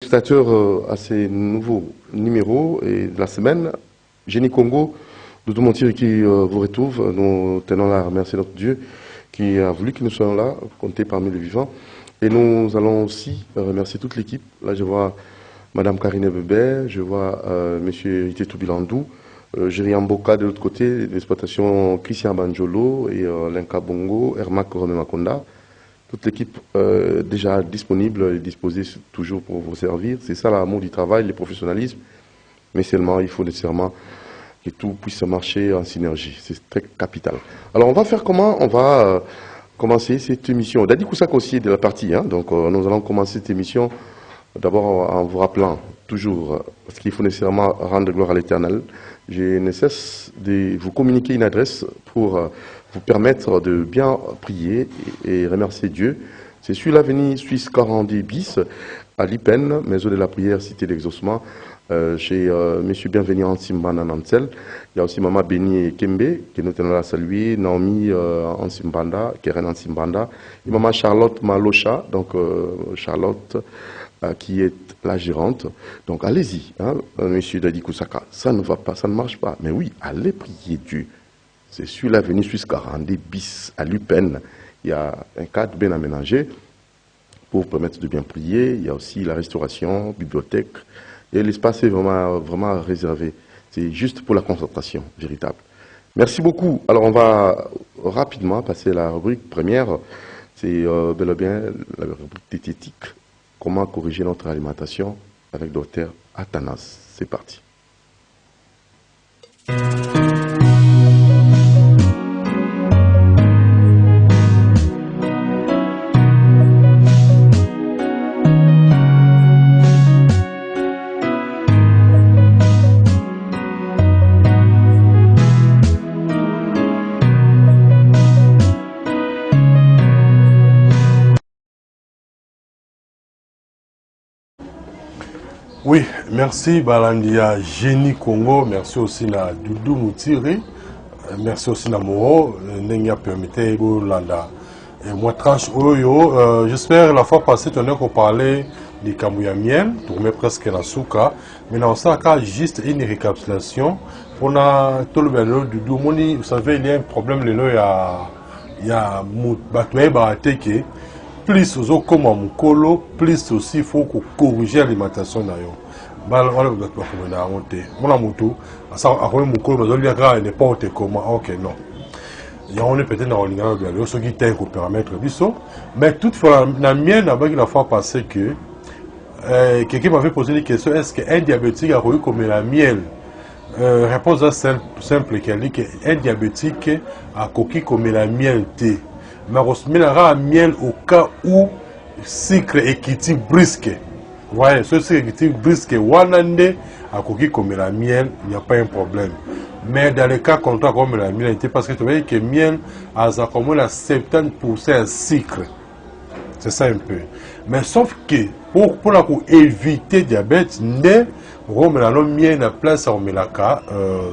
téléspectateurs à ces nouveaux numéros et de la semaine. Génie Congo, Doudou Montiri qui vous retrouve. Nous tenons à remercier notre Dieu qui a voulu que nous soyons là, comptés parmi les vivants. Et nous allons aussi remercier toute l'équipe. Là, je vois Madame Karine Bebé, je vois Monsieur Ité Toubilandou, Jérian Boka de l'autre côté, l'exploitation Christian Banjolo et Lenka Bongo, Ermak Makonda. Toute l'équipe déjà disponible et disposée toujours pour vous servir. C'est ça l'amour du travail, le professionnalisme. Mais seulement, il faut nécessairement que tout puisse marcher en synergie. C'est très capital. Alors, on va faire comment? On va commencer cette émission. Dadi Koussak aussi est de la partie. Hein, donc, nous allons commencer cette émission d'abord en vous rappelant toujours, parce qu'il faut nécessairement rendre gloire à l'Éternel. Je ne cesse de vous communiquer une adresse pour vous permettre de bien prier et remercier Dieu. C'est sur l'avenue Suisse 42 bis à Lipen, maison de la prière, cité d'exaucement, chez M. Bienvenu Ansimbanda Nansel. Il y a aussi Maman Béni Kembe, que nous tenons à saluer, Naomi Ansimbanda, Keren Ansimbanda, et Maman Charlotte Malocha, donc Charlotte qui est la gérante. Donc allez-y, hein, monsieur Dadi Koussaka, ça ne va pas, ça ne marche pas. Mais oui, allez prier Dieu. C'est sur l'avenue Suisse 42 bis à Lupen. Il y a un cadre bien aménagé pour vous permettre de bien prier. Il y a aussi la restauration, bibliothèque. Et l'espace est vraiment réservé. C'est juste pour la concentration véritable. Merci beaucoup. Alors on va rapidement passer à la rubrique première. C'est bel et bien la rubrique diététique. Comment corriger notre alimentation avec Dr Athanas. C'est parti. Oui, merci Balandia Génie Congo, merci aussi à Doudou Moutiri, merci aussi à Moro, Nenga Permité Landa. Et moi, tranche Oyo, j'espère la fois passée, tu as parlé du Kamouya Miel, tourné presque la souka, mais dans ça, juste une récapitulation. On a tout le monde, Doudou Moni, vous savez, il y a un problème, il y a Batoué Barateke. Plus aux comme à Mukolo, plus aussi il faut corriger l'alimentation d'ailleurs. On a moto, ça a Mukolo, mais on n'est pas comment. Ok, non. On est peut-être dans le ce qui est pour permettre biso. Mais toutefois, la mienne, la fois passée que quelqu'un m'avait posé une question, est-ce qu'un diabétique a eu comme la miel? Réponse simple, qu'elle dit qu'un diabétique a coquille comme la miel thé. Mais on met la miel au cas où sucre équité brisque. Vous voyez, ce sucre équité brisque, wanande, à coquille comme la miel, il n'y a pas un problème. Mais dans le cas contraire, comme la miel, c'est parce que tu vois que le miel a comme la 70% de sucre. C'est ça un peu. Mais sauf que, pour éviter le diabète, on met la miel à place, on met la cas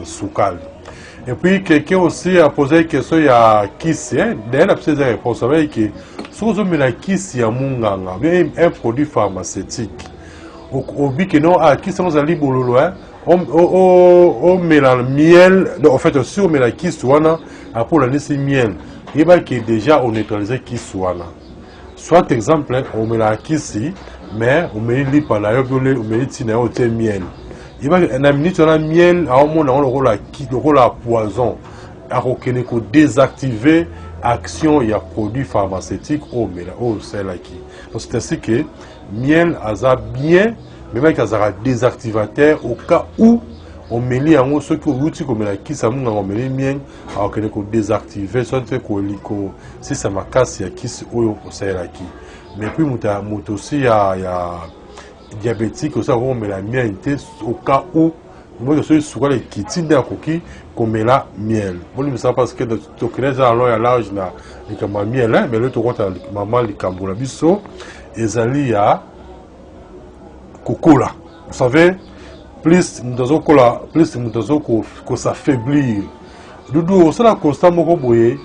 soukal. Et puis, quelqu'un aussi a posé une question, il y a Kissi, d'ailleurs, la petite réponse, c'est que si on met la Kissi à Munganga, un produit pharmaceutique, au but que non, à Kissi, on a dit bololo, on met la miel, en fait, si on met la Kissi, pour la laisser miel, il va que déjà on neutralise Kissi. Soit, exemple, on met la Kissi, mais on met l'ipala, on met l'itinéraire au miel. Il va y avoir un miel, on le rôle à poison, à désactiver l'action et à produits pharmaceutiques au sel qui. Donc c'est ainsi que miel a bien, mais avec un désactivateur au cas où on met en ce que l'outil comme la qui ça on met miel, alors que désactiver, soit fait si ça m'a cassé qui au sel qui. Mais puis aussi il y a diabétique, aussi on met la miel au cas où moi je suis sur les kits d'un coquille qu'on met la miel. Bon, mais ça parce que tu connais alors à l'âge là les miel mais le tu compte maman les camboula biso et ali à cocola. Vous savez, plus nous avons cola, plus nous avons que s'affaiblir. Doudou, ça la constamment boyer.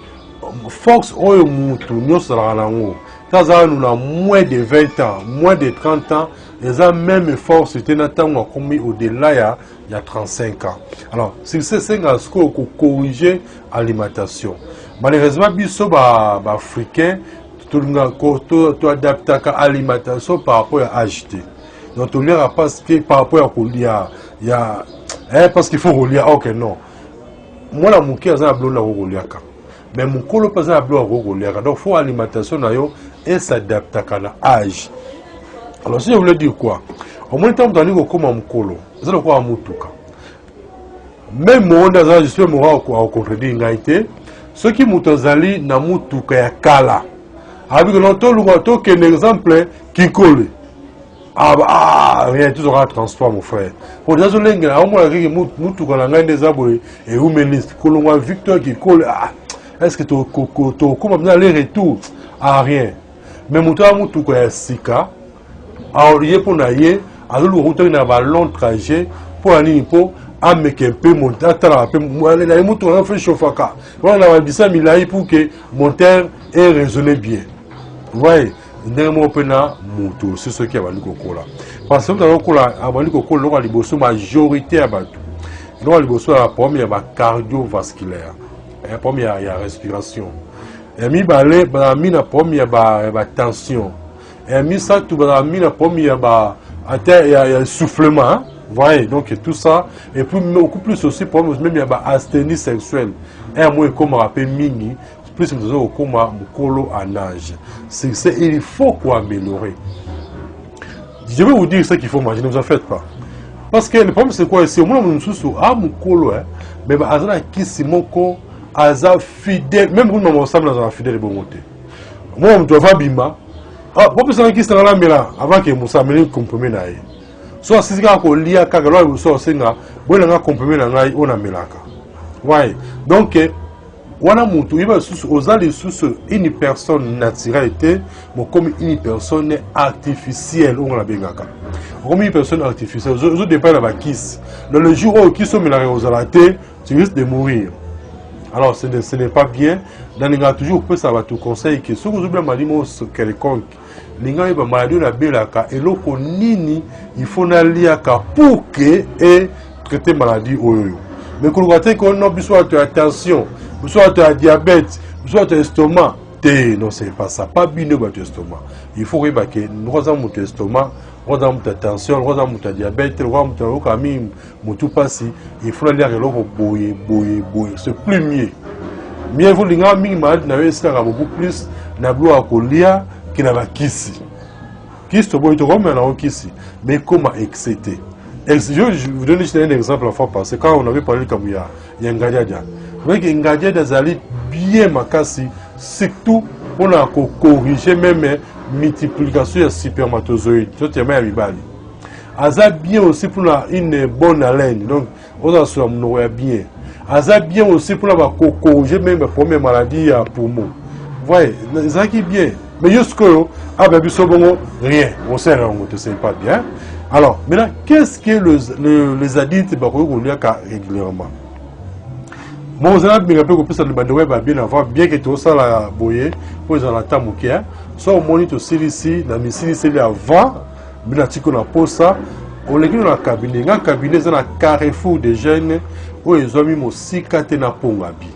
Fox oyo mutu nyosala nango nous avons moins de 20 ans, moins de 30 ans, ils ont même effort, c'était Nathan commis au-delà il y a 35 ans. Alors, c'est ce qu'on corriger l'alimentation. Malheureusement, biso africain, tu adaptes à l'alimentation par rapport à acheter. Donc, tu lire parce que par rapport à il y a parce qu'il faut relire. Ok, non. Moi, la mouki, j'ai un bleu la relire. Mais mon colo pas un bleu à relire. Donc, il faut alimentation et s'adapter à l'âge. Alors, si je voulais dire quoi? Au moins, temps dans le comme mon colo, c'est le quoi à Moutouka. Même moi, je suis mort à contredire l'égalité. Ceux qui m'ont na Moutouka ya kala. Avec l'autre, un exemple qui colle. Rien, tout sera transport, mon frère. Pour des gens qui ont des abonnés et humanistes, Colombo Victor qui colle. Est-ce que tu as les retours? Rien. Mais mon temps, tu as Sika. Alors, il y a pour naïe, alors le route n'a pas long trajet pour aller pour amener un peu monter. Attends, les moutons ont fait chauffer. On a dit ça, mais là, pour que mon terre ait raisonné bien. Vous voyez? C'est ce qui a valu Coca-Cola. Parce que Coca-Cola a valu Coca-Cola, la majorité à Batou. La première cardiovasculaire. La première, il y a respiration. Et mi balé, la première, tension. Et mi ça, tout la première, il y a soufflement. Vous voyez, donc tout ça. Et puis, beaucoup plus aussi, même il y a asthénie sexuelle. Et moi, comme on rappelle Mini. Plus nous avons comme Mukolo en âge. Il faut améliorer. Je vais vous dire ce qu'il faut manger, ne vous en faites pas. Parce que le problème c'est quoi? C'est au moins nous sommes à Mukolo, mais Azana Kisimoko, Aza fidèle, même vous nous sommes dans un fidèle de bon côté. Moi, je dois bima. Pourquoi ça qui sera là, mais là, avant que Moussa me compromet naïe. Soit si c'est qu'on lit à Kagalo, ou soit c'est nga, bon, on a compromet naïe, on a melaka. Ouais. Donc, wana mutu iba sous ozali sous une personne naturelle mais comme une personne artificielle on la bengaka comme une personne artificielle je dépend la kiss dans le jour où qui sont mélangés aux alatés tu risques de mourir. Alors ce n'est pas bien dans les gars toujours peut ça va te conseiller que si vous oubliez malimo quelconque les gars ba maladie la belaka et loko nini il faut naliaka pour que et traiter maladie oyo mais qu'on voit qu'on a besoin d'attention. Soit tu as diabète, soit tu as estomac. Non, c'est pas ça. Pas bien de estomac. Il faut que nous avons notre estomac, nous avons notre tension, nous avons notre diabète, nous avons notre passé. Il faut aller à l'eau boyer. C'est plus mieux. Mieux vous l'ingénieur malade n'a beaucoup plus n'a bloc à colia qui n'a pas kissi. Kissi, tu peux mais n'a pas kissi. Mais comment exciter? Je vais vous donner un exemple la fois passée quand on avait parlé comme il y a un gadiadia. Vous voyez qu'un gadiadia d'aller bien makasi, surtout on a corrigé même multiplication de spermatozoïdes. C'est un peu bien. Aza bien aussi pour une bonne haleine. Donc on a sur mon bien. Aza bien aussi pour corriger même la première maladie à poumon. Vous voyez, ça qui est bien. Mais jusqu'à rien. On sait que ce n'est pas bien. Alors, maintenant, qu'est-ce que les addicts régulièrement? Bon, vous avez bien que ça ne bien avoir, bien que tout ça la boyer, pour les en tamoukia, soit au moniteur ici, dans mes ici avant, bien que la pose ça, on est dans le cabinet. Dans le cabinet, c'est un carrefour de jeunes où ils ont mis mon cicaté na pongabi.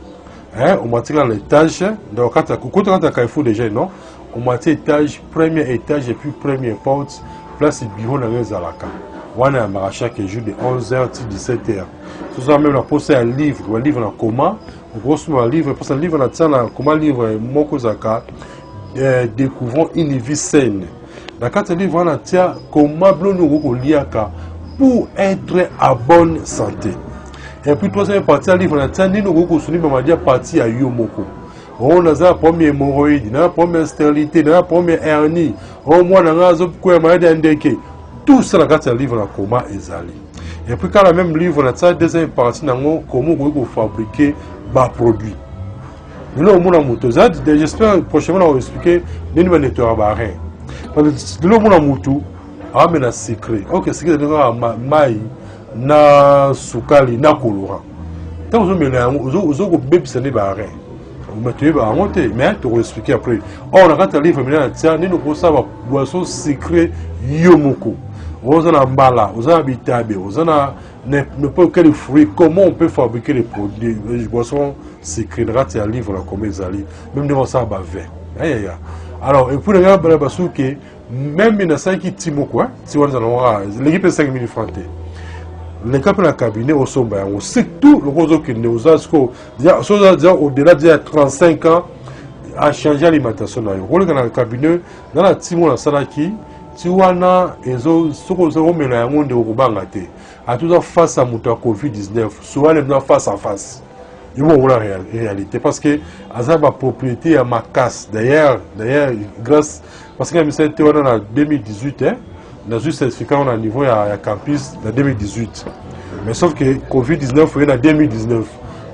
On m'a tiré l'étage, donc quand tu as un carrefour de jeunes, non? On m'a tiré étage, premier étage et puis première porte. Place le bureau dans les alaka. On a chaque jour de 11h à 17h. Ce soir même la poste un livre en coma. Grosso un livre, parce que livre dans le coma livre Mokozaka découvrons une vie saine. Dans le livre on a tia comment nous liaka pour être à bonne santé. Et puis troisième partie du livre on a tia ni nous souvenir ma dire partie à Yomoko. On a la première hémorroïde, la première stérilité, la première hernie, au moins on a la maladie indéquée. Tout ça, dans le livre, comment ezali. Et puis, quand le même livre, on a la deuxième partie, comment on fabriquer des produits. Nous, on a moutou. J'espère prochainement, on va expliquer les nouvelles nettoyages à rien. Parce que nous, on a moutou, on a un secret. Ok, c'est que nous avons maï, na soukali, na kolora. Tant que vous avez un bébé, ce n'est pas rien. tu vas monter, mais tu vas expliquer après. Or, on a quand livre, tiens, nous pour ça, boisson secret yomoko. Vous en avez mbala, vous en avez bitabe, vous en avez n'importe quel fruit. Comment on peut fabriquer les produits, les boissons secrets? Raté un livre, comme ils allaient, même devant ça, bah vert. Alors, et pour les gars, même il y a 5 qui timo quoi, si on a l'équipe est 5 000 francs. Les cas dans le cabinet au sommet, on sait tout le réseau qui nous a au-delà de 35 ans à changer l'alimentation. Dans le cabinet, dans la timo la salaki, tu vois ils ont mais le monde de Rubangate. À tout face à la Covid-19, soit les face à face. Ils vont voir la réalité parce que à ma propriété à ma casse. D'ailleurs, grâce parce que c'était en 2018, hein, on a juste certificat à niveau à campus en 2018. Mais sauf que Covid-19 est en 2019.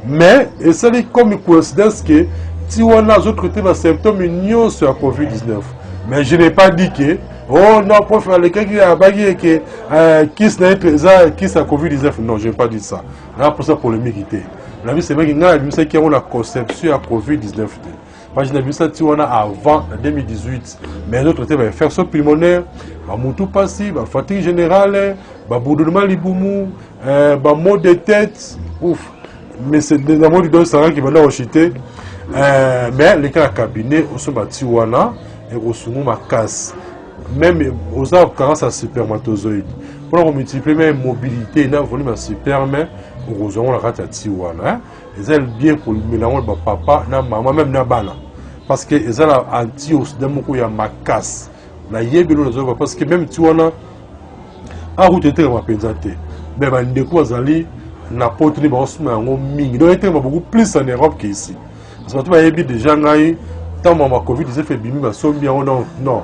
Mais et c'est comme une coïncidence que si on a autres symptômes unions sur la Covid-19. Mais je n'ai pas dit que oh non, pour faire les cas qui a bagué que qui est la Covid-19. Non, je n'ai pas dit ça. Là pour ça polémique était. La vie c'est vrai qu'il y a la conception à Covid-19. Moi, je n'ai vu ça avant 2018. Mais d'autres étaient infection pulmonaire, moutou passif, fatigue générale, bourdonnement liboumou, maux de tête. Ouf. Mais c'est des mots du sang qui venaient au chité. Mais les cas cabinet, au sommet Tiwana et au sommet ma casse. Même aux arbres carence à spermatozoïdes. Pour multiplier même mobilité, il y a un volume à sperme. Nous avons la rate à Tiwana. Ils ont bien pour le mélange de papa, na maman, même na bana. Parce que ils ont anti-os de mon couille à ma casse. Na yébelo les autres parce que même Tiwana a route était ma présenté. Mais ben de quoi zali na porte ni ba osuma ngo mingi. Donc était beaucoup plus en Europe qu'ici. Parce que tu vas yébi déjà ngai tant ma Covid ils fait bimi ba sombi non.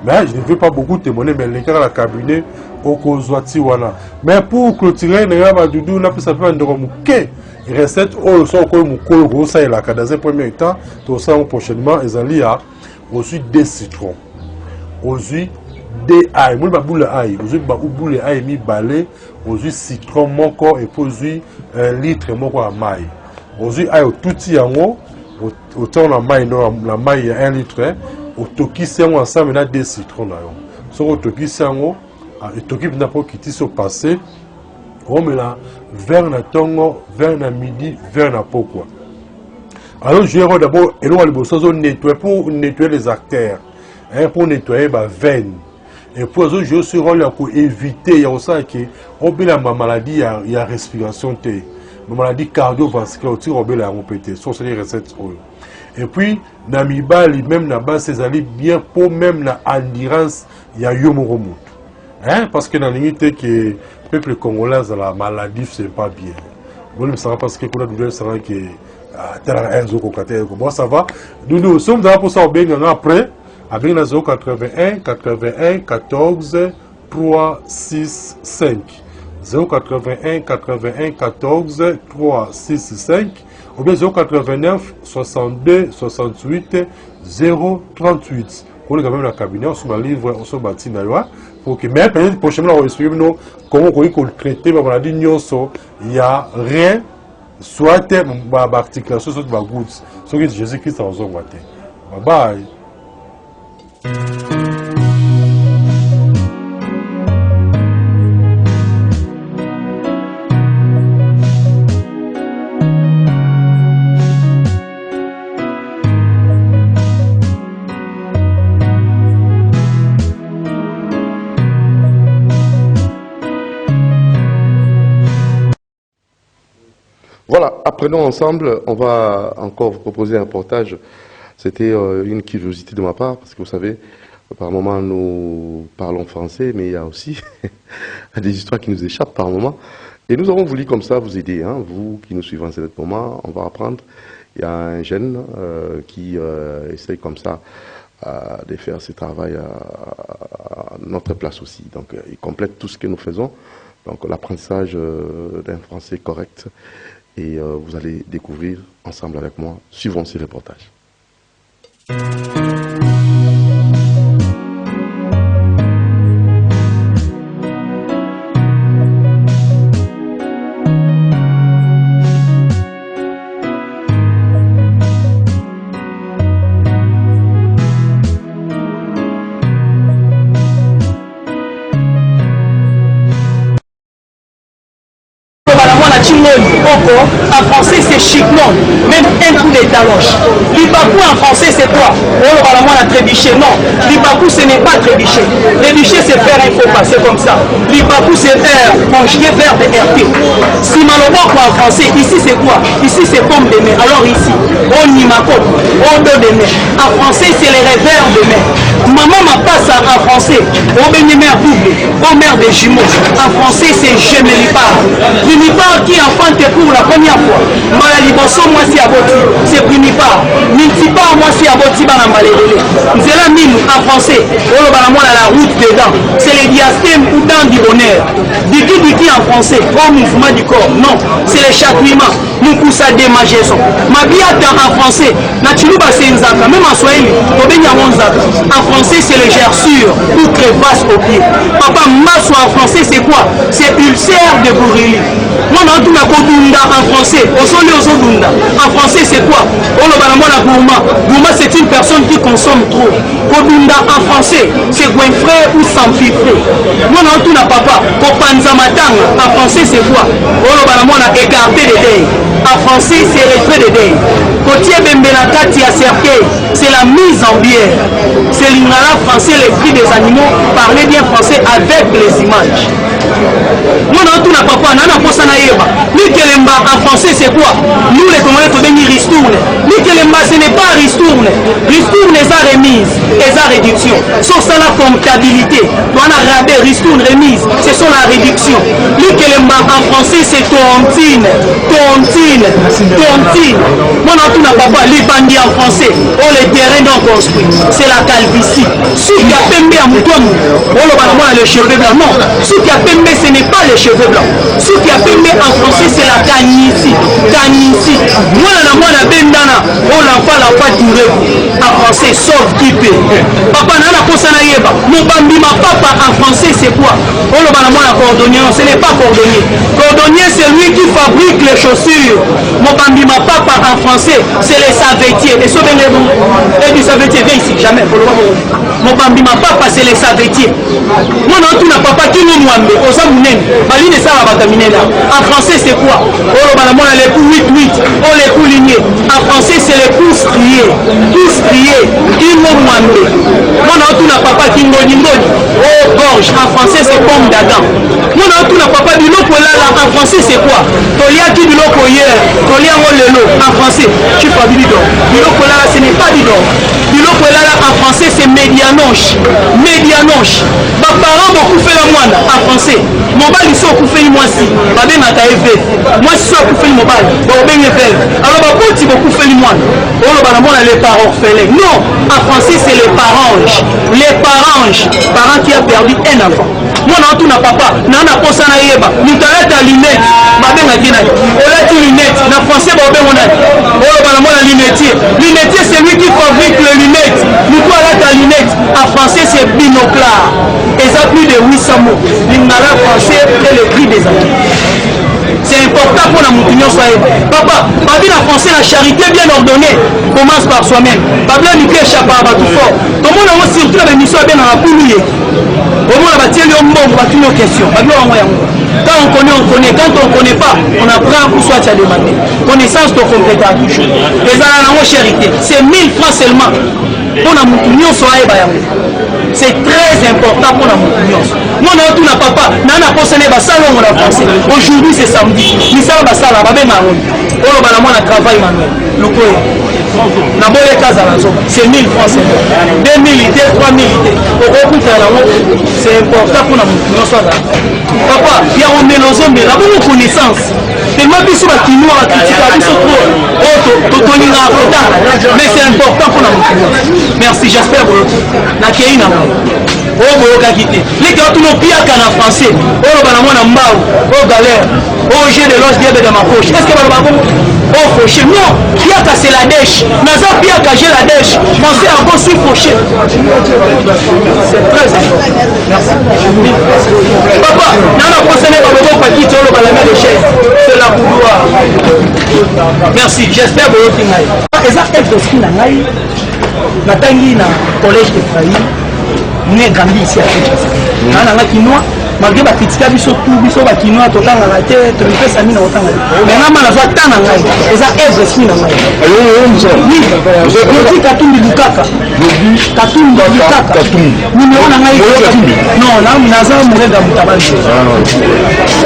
Mais je ne veux pas beaucoup témoigner, mais les cas à la cabinet au Kozwati wana. Mais pour clôturer, les gars, Doudou n'a pas ça fait un de recette au son comme Kolo, ça est là, dans un premier temps, tout ça prochainement, ils allaient à aussi des citrons, aussi des ail, moi je boule ail, aussi boule ail mi balé, aussi citron mon corps et puis un litre mon corps à maille, aussi ail au tout y en haut, autant la maille non la maille 1 litre. Au toki c'est ensemble on a des citrons là. Sur au toki c'est en et toki n'a pas quitté sur passé. On met là vers la tongo, vers la midi, vers la pourquoi. Alors je vais d'abord et là le bosso nettoyer pour nettoyer les artères, hein, pour nettoyer ma veine. Et pour ça je suis rôle pour éviter il y a aussi que on a la maladie il y a respiration té. Ma maladie cardiovasculaire aussi on la répéter. Ce sont les recettes. Et puis, Namibali, même na base, c'est allé bien pour même la endurance, il y a Yomoromut. Hein? Parce que dans l'unité que le peuple congolais, la maladie, c'est pas bien. Bon, ça va parce que pour la douleur, ça va que bon, ça va. Nous sommes dans pour ça, on bien après, avec la 081 81 14 3 6 5. 081 81 14 3 6 5. Ou bien 089 62 68 038. Pour le même la cabinet, on se livre, on se bâtit d'ailleurs. Pour que, mais peut-être prochainement, on va expliquer comment on traiter la maladie. Il n'y a rien, soit l'articulation, soit la goutte. Soit Jésus-Christ en zone. Bye bye. Voilà, apprenons ensemble, on va encore vous proposer un reportage. C'était une curiosité de ma part, parce que vous savez, par moment nous parlons français, mais il y a aussi des histoires qui nous échappent par moment. Et nous avons voulu comme ça vous aider, hein, vous qui nous suivez en ce moment, on va apprendre. Il y a un jeune qui essaye comme ça de faire ce travail à notre place aussi. Donc il complète tout ce que nous faisons, donc l'apprentissage d'un français correct. Et vous allez découvrir ensemble avec moi. Suivons ces reportages. En français, c'est chic-non. Même un coup de taloche. Libakou en français, c'est quoi? Oh, voilà, moi, la trébiché. Non. Libakou, ce n'est pas trébiché. Trébiché, c'est faire un faux pas. C'est comme ça. Libakou, c'est faire conjuguer verbe RT. Si maloboko en français, ici, c'est quoi? Ici, c'est pomme de mer. Alors, ici, on y m'a on dos de mer. En français, c'est les revers de mer. Maman m'a passe en français. On béni mère double. On mère des jumeaux. En français, c'est je me lipare. Primipare qui enfante pour la première fois. Malaliboso, moi, c'est aboti. C'est primipare. Mintipare, moi, c'est aboti. Nzela mine en français. On a la route dedans. C'est les diastèmes ou dans du bonheur. Diki en français. Au mouvement du corps. Non. C'est les châtriments. Mukusa démageson. Ma biata en français. Natuluba c'est nzaka. Même en swahili. En français, c'est les gerçures ou crevasses au pied. Papa, masso en français, c'est quoi? C'est ulcère de Bourili. Moi, en français, en français, c'est quoi? Gourma, c'est une personne qui consomme trop. En français, c'est goinfré ou s'amphifré. Moi, papa, en français, c'est quoi? Écarté des dés. En français, c'est retrait des dés. C'est la mise en bière. C'est l'ingala français, les cris des animaux. Parlez bien français avec les images. Moi, papa, Mikelemba en français, c'est quoi? Nous, les Congolais, on dit ristourne. Mikelemba, ce n'est pas ristourne. Ristourne, les a remise, les a réduction. Sur ça, la comptabilité. On a rabais, ristourne, remise. C'est sur la réduction. Mikelemba en français, c'est tontine. Tontine. Tontine. Moi, papa, les bandits en français. On les terrains non construits. C'est la calvitie. Ceux qui a pembe à Moutoumou, on le cheveux blancs. Non. Ceux qui a pembe, ce n'est pas les cheveux blancs. Ceux qui a pembe en français, c'est la canisi. Canisi. Moi, la bendana, on l'enfant duré. En français, sauf qui peut. Papa, nana posana yeba. Mon bambi, ma papa, en français, c'est quoi? On le balama la cordonnier. Ce n'est pas cordonnier. Cordonnier, c'est lui qui fabrique les chaussures. Mon bambi, ma papa, en français, c'est les savetiers. Et souvenez-vous, et du savetier, viens ici, jamais. Mon bambi, ma papa, c'est les savetiers. Moi, non, tout n'a papa qui nous mwambe. En français, c'est quoi? Les coups 8-8, on les coups lignés. En français, c'est les coups striés. Coups striés, qui nous mwambe. Moi, non, tout n'a papa qui ngoni ngoni. Oh, gorge, en français, c'est pomme d'Adam. Moi, non, tout n'a papa biloko là, en français, c'est quoi? Tolia qui biloko hier, tolia lelo. En français, tu pas bidon. Biloko là, ce n'est pas bidon. Biloko là, en français, c'est médianoche. Médianoche. Ma parent beaucoup fait la moine en français. Mon bal, ils sont coupés moi si. Ma belle m'a taillé. Moi, si je suis coupé mon bal, bon, ben, alors, ma pote, ils beaucoup fait le moine. On a les parents orphelins. Non, en français, c'est les paranges. Les paranges. Parents qui a perdu un enfant. Moi, non, tout n'a papa. Non, n'a pas ça, n'a yeba. Nous t'arrête à lunette. Ma belle m'a dit, on a dit lunette. En français, bon, ben, on a dit. On a lunetier. Lunetier, c'est lui qui fabrique les lunettes. Nous, quoi, là, ta lunette. En français, c'est binoclard. Et ça, plus de 800 mots. L'ingala français et le prix des amis. C'est important pour la moutinion soit. Papa, ma vie en français, la charité bien ordonnée commence par soi-même. Papa, nous crée chapa à tout fort. Comment on a surtout la mission bien dans la poulie? Comment on va tirer le monde, on va toutes nos questions. Quand on connaît. Quand on ne connaît pas, on apprend où soit tu as demandé. Connaissance, tu complètes toujours. Les alanons charité, c'est 1000 francs seulement. Pour la moutinion soit. C'est très important pour la moutinion. Moi, on n'a papa, nana posé les salon en français. Aujourd'hui, c'est samedi. Ni ça va ça là, va bien marron. On va la moi travail manuel. Le quoi? Na bonne case à la zone. C'est 1000 francs. 2000 idées, 3000 idées. C'est important pour la moutinion soit là. Papa, il y a un mélange de la bonne connaissance. Tellement plus sur la quinoa, la critique, la trop. Mais c'est important pour la moutinion. Merci, j'espère que la Kéina. Oh, boyoka quitté. Les gars, tout nos pires qu'en français. Oh, banamona mbao. Oh, galère. Oh, j'ai de l'os diable dans ma poche. Est-ce que vous avez oh, fauché? Non, pire qu'à c'est la dèche. Naza pire qu'à j'ai la dèche. Pensez à bon sur fauché. C'est très important. Merci. Papa, non, non, pensez pas au paquet, tu as la main de chaise. C'est la boudoir. Merci, j'espère que vous avez. Et ça, c'est ce qu'il a eu. Natangi na collège de Faï. Nous grandi ici à Kinshasa. Nous avons quinoa, malgré bacritika biso tout biso bakinois totangaka te tomipesa mino kotanga te mais ngama nazwa ta na ngai eza œuvre esprit na ngai lodi katumbi lukaka katumbi lukaka numéro na ngai non naza morega mutabali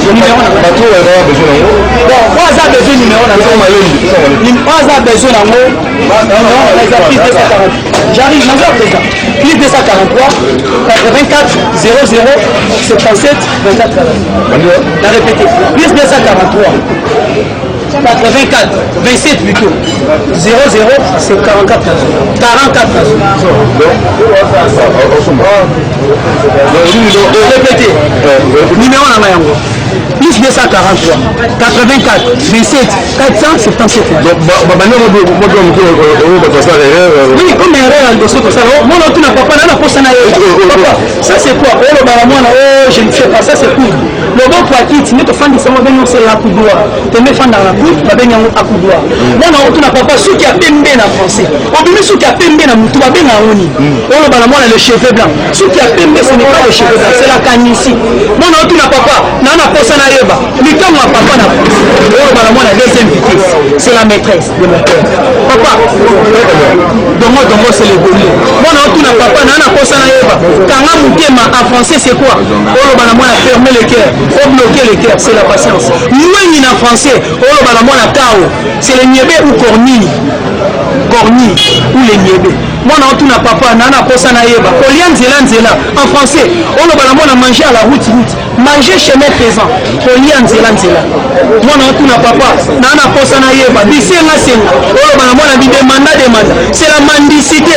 numéro na ngai bon moi aza besoin numéro na ngai moi aza besoin nango j'arrive naza présent plus 243 84 00 77 24 40 la répéter plus 243 84 27 plutôt 00 c'est 44 répétez numéro na mayango plus 243 84 27 477 oui comme erreur en dossier comme ça moi non tu n'as pas na posa na papa ça c'est quoi oh ba moi je ne sais pas ça c'est cool le bon pour quitte ne te fandi ça moi venir c'est la coudoir te me fanda la coude ba benga a coudoir moi non tu n'as pas ce qui a pembe na français on dit ce qui a pembe na mutu ba benga oni oh ba moi le cheveu blanc ce qui a pembe ce n'est pas le cheveu blanc c'est la canisi moi non tu n'as pas na posa na yeba likamwa papa na oh ba moi la deuxième vitesse c'est la maîtresse de mon père papa donc c'est le bonnet moi non tu n'as pas na posa na yeba kanga mutema en français c'est quoi oh ba moi fermer le cœur faut bloquer le cœur c'est la patience nous en français oh ba moi la tao c'est le niébé ou cornille ou les niébé moi non tu n'as pas na posa na yeba kolia nzela en français oh ba moi manger à la route manger chemin présent kolia nzela moi non tu n'as pas na posa na yeba bisenga senga oh ba moi na demanda c'est la mendicité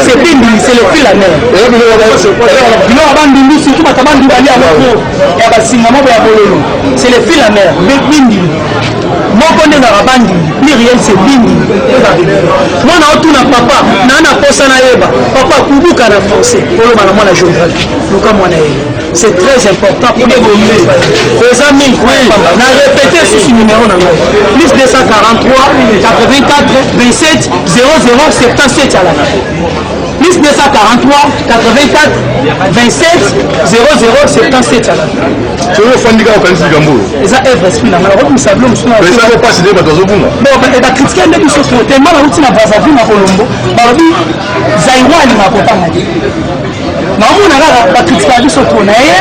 c'est bindindi c'est le fil la mer c'est le fil la mer bindindi moko nde ezalaka bandindi pluriel c'est bindindi moi na otuna papa na posa na yeba papa kubuka na français oloba na mwana géographie luka mwana ye c'est très important pour évoluer faisant 1000 francs na répéter sur ce numéro na ngai plus 243 84 27 00 77 à la fin plus 243 84 27 00 77 à la fin tu veux faire des gens qui gambo eza œuvre esprit na ngai rotu sablo musuna mais ça va pas c'est des bateaux bon bon ba critiquer ndebi so tellement na rotu na Brazzaville na Colombo ba bi Zaïwani na kotanga maomona kaka bakritikaka biso to na ye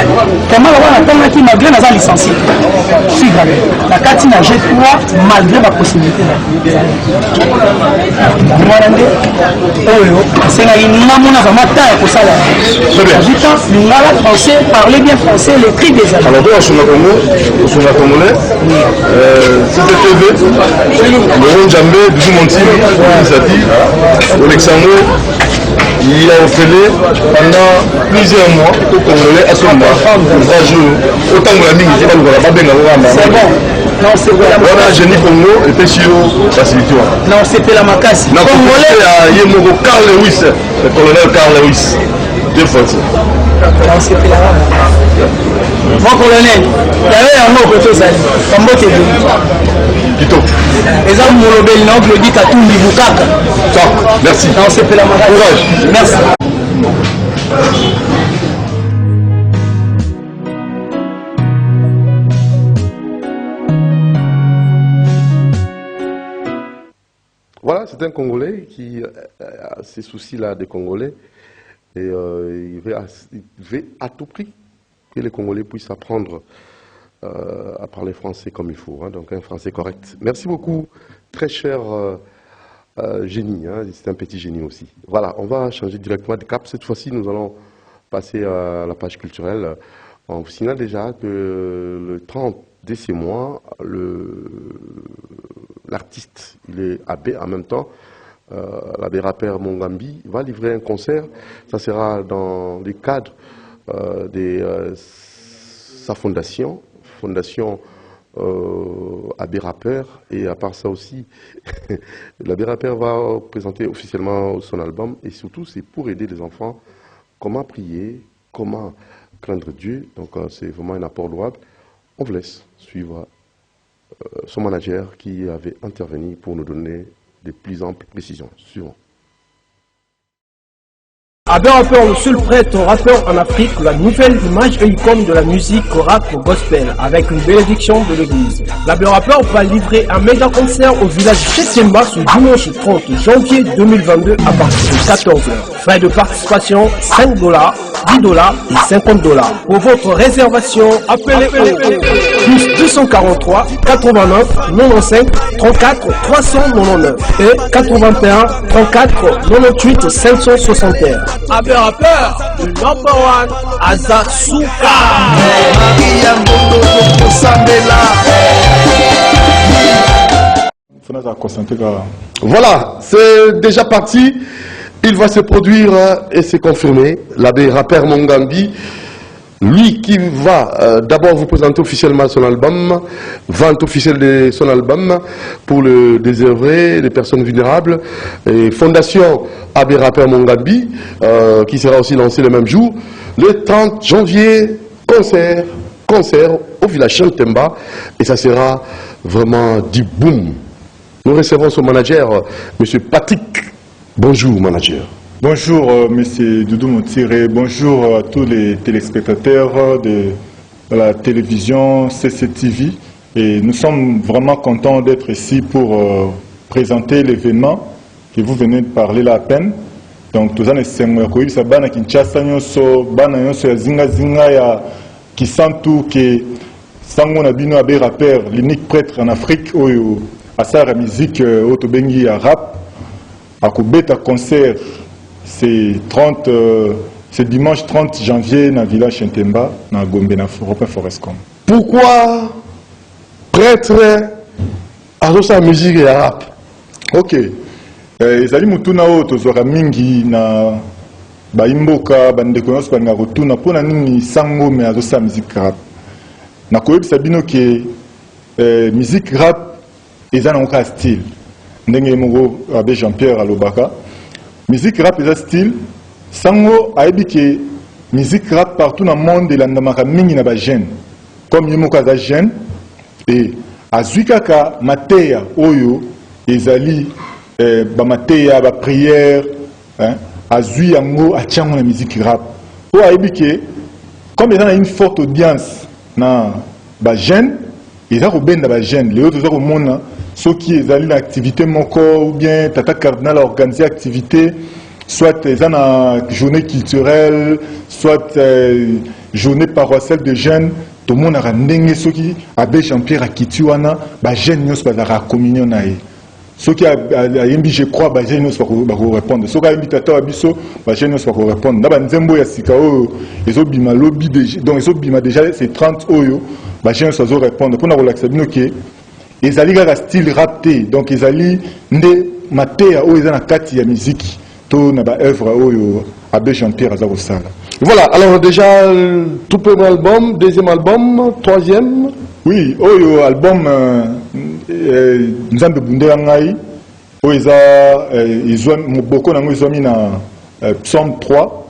tellement wana atangaki malgré naza licencié suivre na kati na G3 malgré bapossibilité mwana nde oyo asengaki ngamona azama ta ya kosala ajuta lingala français parler bien français les cris des amis alors toi au Songa congolais CCTV Laurent Djambé Doudou Montiri initiative Alexandre il a offert pendant plusieurs mois au Congolais à son moment 3 jours autant que la mine qui va nous voir c'est bon non c'est bon voilà Génie Congo et Peshio facilité non c'était la makasi Congolais il y a Mogo Carl Lewis le colonel Carl Lewis deux fois non c'était la mon colonel il y avait un mot côté ça comme mot Kitoko eza molobeli na Claudie Katumbi Bukaka merci non c'est la makasi courage merci Voilà, c'est un Congolais qui a ces soucis-là des Congolais et il veut à tout prix que les Congolais puissent apprendre à parler français comme il faut, hein, donc un français correct. Merci beaucoup, très cher génie, hein, c'est un petit génie aussi. Voilà, on va changer directement de cap. Cette fois-ci, nous allons passer à la page culturelle. On vous signale déjà que le 30 de ces mois, l'artiste, il est abbé en même temps. L'abbé rappeur Mongambi va livrer un concert. Ça sera dans le cadre de sa fondation Abbé Rappeur. Et à part ça aussi, l'abbé Rappeur va présenter officiellement son album. Et surtout, c'est pour aider les enfants comment prier, comment craindre Dieu. Donc c'est vraiment un apport louable. On vous laisse suivre son manager qui avait intervenu pour nous donner de plus amples précisions. Suivant. Abbé Rappeur, le seul prêtre rappeur en Afrique, la nouvelle image et icône de la musique rap gospel, avec une bénédiction de l'église. L'Abbé Rappeur va livrer un méga concert au village Chetemba ce dimanche 30 janvier 2022 à partir de 14h. Frais de participation, $5, $10 et $50. Pour votre réservation, appelez au plus 243 89 95 34 399 et 81 34 98 561. Abbé Rappeur, le number one, Azasuka. Voilà, c'est déjà parti. Il va se produire et c'est confirmé. L'abbé Rappeur Mongambi, lui qui va d'abord vous présenter officiellement son album, vente officielle de son album pour le désœuvré, les personnes vulnérables, et Fondation Abbé Rappeur Mongambi, qui sera aussi lancé le même jour, le 30 janvier, concert au village Chetemba, et ça sera vraiment du boom. Nous recevons son manager, M. Patrick. Bonjour, manager. Bonjour, monsieur Doudou Moutire. Bonjour à tous les téléspectateurs de la télévision CCTV. Et nous sommes vraiment contents d'être ici pour présenter l'événement que vous venez de parler là à peine. Donc, tous les Sengokoï, ça bana Kinshasa nyoso, bana nyoso ya zinga ya Kisantu ke Sango Nabino Abbé Rappeur, l'unique prêtre en Afrique où à sa musique autobengi ya rap, à Koubeta concert. C'est dimanche 30 janvier dans le village Chetemba, dans Gombe, dans Europe Forestcom. Pourquoi prêtre à sa musique et rap? Ok. Ezali mutuna o tozora mingi na baimboka bandeko nyonso balinga kotuna mpona nini sango me azosa musique rap. Nakoyebisa bino ke musique rap eza nango kaka style ndenge moko abbé Jean-Pierre alobaka. Musique rap est un style. Sango a que musique rap partout dans le monde et l'andamaka mingi na ba jeune. Comme yemoko za jeune et azuikaka mateya oyo ezali ba mateya ba prière hein azui yango atiango na musique rap. O a que comme il y a une forte audience na ba jeune, ils ont ben ba jeune. Les autres ont mona ceux qui ezali na activité moko ou bien tata cardinal a organisé activité soit une journée culturelle, soit journée paroissiale de jeunes, tout le monde a rendu ceux qui Abbé Jean-Pierre a quitté wana, bah jeunes nous pas la communion naïe. Ceux qui a yembi je crois bah jeunes nous pas répondre. Ceux qui a invitateur abisso bah jeunes nous pas répondre. D'abord nzembo ya sikao ils ont bima lobby donc ils ont bima déjà c'est 30 oyo bah jeunes nous pas répondre. Pour nous relaxer bien que ils allaient à style rapté donc ils allaient ndé matéa ou ils ont na kati ya musique. Abbé Jean-Pierre Azarosala. Voilà, alors déjà, tout premier album, deuxième album, troisième. Oui, oyo album Nzambe Bundela Ngai, ils ont beaucoup mis na Psaume 3,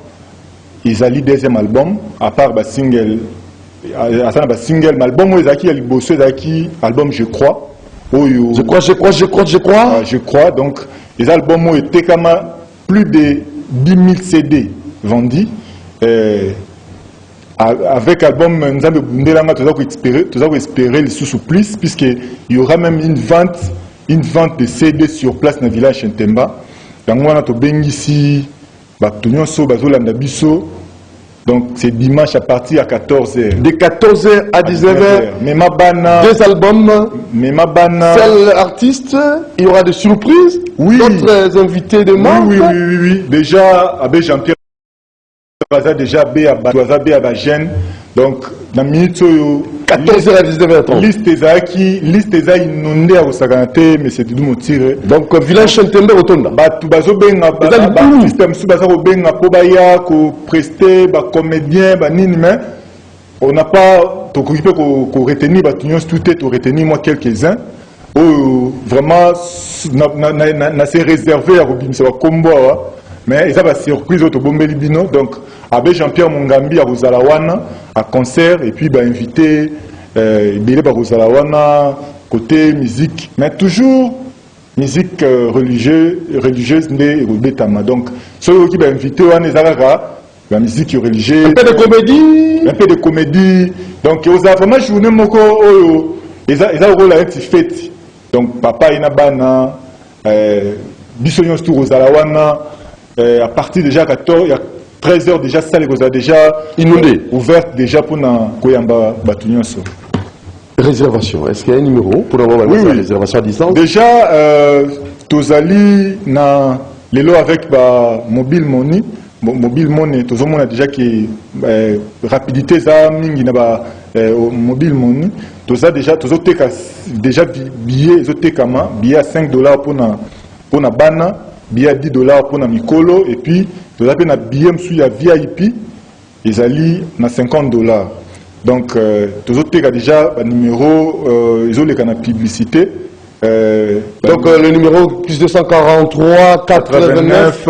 ils ont lu deuxième album, à part ba single, mais album Ezaki Alibosso Ezaki album Je crois. Oyo. Je crois, donc les albums ont été comme plus de 10 000 CD vendus. Avec l'album Nzambe Bundelanga, tu dois espérer les sous plus, puisqu'il y aura même une vente de CD sur place dans le village Chetemba. Donc c'est dimanche à partir à 14h. De 14h à 19h. Deux albums. Seul artiste. Il y aura des surprises. Oui. D'autres invités de membres. Oui. Déjà, Abbé Jean-Pierre déjà Abbé Abagène. Donc, dans la minute 14h à 19h30. Liste est inondée à Osaganté, mais c'est du motif. Donc, village Chetemba Rotonda. Bazo benga, système sous bazo benga, pobaya, ko presté, ba comédien, ba nini, mais on n'a pas, to occupé ko retenir, ba tunions tout est, to retenir moi quelques-uns. Oh, vraiment, n'a s'est réservé à Robin, c'est un combo, mais ils ont une surprise au Bombeli Bino. Donc, Abbé Jean-Pierre Mongambi à Rosalawana, à concert, et puis invité Bélé à Rosalawana, côté musique. Mais toujours musique religieuse n'est Betama. Donc, ceux qui vont inviter, on est la musique religieuse. Un peu de comédie. Un peu de comédie. Donc, ils ont vraiment journée moko, ils ont rôle à être fête. Donc, papa inabana, bisognon stu rozalawana, à partir déjà 14, il y a 13 heures déjà, ça les a déjà inondé, ouverte déjà pour na koyamba batunyoso. Réservation. Est-ce qu'il y a un numéro pour avoir oui, la réservation à distance? Déjà, tozali na lelo avec mobile money. Mobile money, tout le monde a déjà qui rapidité ça mingi na mobile money. Tout ça déjà, tout ça déjà billet, billet à $5 pour na bana, billet à $10 pour na mikolo, et puis tout ça na billet monsieur ya VIP, ils allient na $50. Donc, tout ça déjà un numéro, ils ont les canaux publicité. Donc le numéro plus 243 89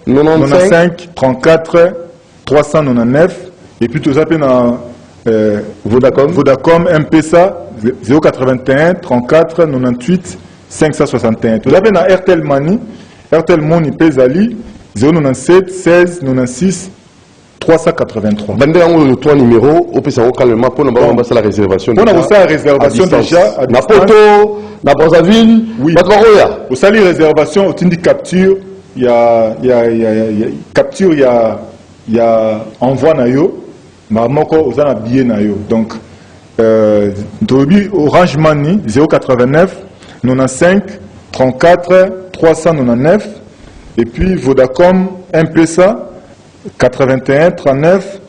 95 34 399 et puis tout ça dans Vodacom M-Pesa 081 34 98 561. Tout ça dans Airtel Money Pesali 097 16 96 383. Bandé en le 3 numéros, au PSA calmement pour nous avoir la réservation. On a aussi la réservation déjà à Napoto, na Brazzaville, oui. Au sali réservation, au tindi capture, il y a capture, il y a envoi na yo, mais moko aux ana billet na yo. Donc Orange Money 089 95 34 399 et puis Vodacom M-Pesa 81 39